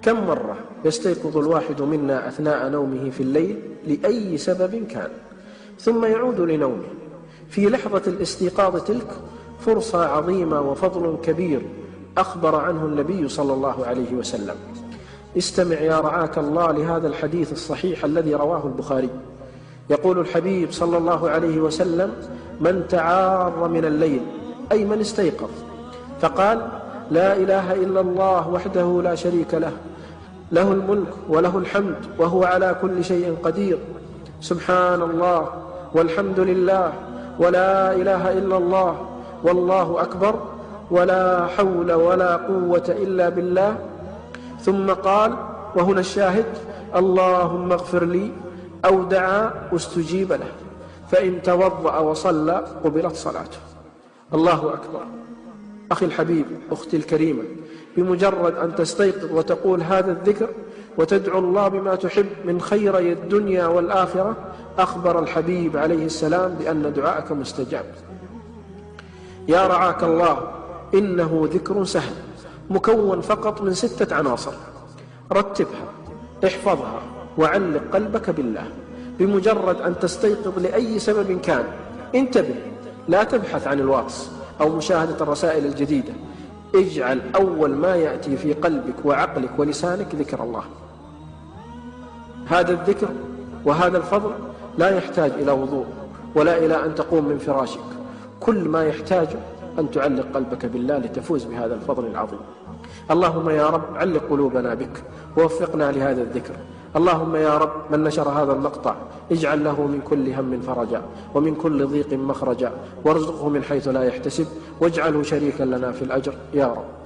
كم مرة يستيقظ الواحد منا أثناء نومه في الليل لأي سبب كان، ثم يعود لنومه. في لحظة الاستيقاظ تلك فرصة عظيمة وفضل كبير أخبر عنه النبي صلى الله عليه وسلم. استمع يا رعاك الله لهذا الحديث الصحيح الذي رواه البخاري. يقول الحبيب صلى الله عليه وسلم: من تعار من الليل، أي من استيقظ، فقال: لا إله إلا الله وحده لا شريك له، له الملك وله الحمد وهو على كل شيء قدير، سبحان الله والحمد لله ولا إله إلا الله والله أكبر ولا حول ولا قوة إلا بالله. ثم قال، وهنا الشاهد: اللهم اغفر لي، أو دعا استجيب له، فإن توضأ وصلى قبلت صلاته. الله أكبر. أخي الحبيب، أختي الكريمة، بمجرد أن تستيقظ وتقول هذا الذكر وتدعو الله بما تحب من خيري الدنيا والآخرة، أخبر الحبيب عليه السلام بأن دعاءك مستجاب. يا رعاك الله، إنه ذكر سهل مكون فقط من 6 عناصر. رتبها، احفظها، وعلق قلبك بالله. بمجرد أن تستيقظ لأي سبب كان، انتبه، لا تبحث عن الواتس أو مشاهدة الرسائل الجديدة. اجعل أول ما يأتي في قلبك وعقلك ولسانك ذكر الله. هذا الذكر وهذا الفضل لا يحتاج إلى وضوء ولا إلى أن تقوم من فراشك. كل ما يحتاج أن تعلق قلبك بالله لتفوز بهذا الفضل العظيم. اللهم يا رب علق قلوبنا بك ووفقنا لهذا الذكر. اللهم يا رب من نشر هذا المقطع اجعل له من كل هم فرجا ومن كل ضيق مخرجا، وارزقه من حيث لا يحتسب، واجعله شريكا لنا في الأجر يا رب.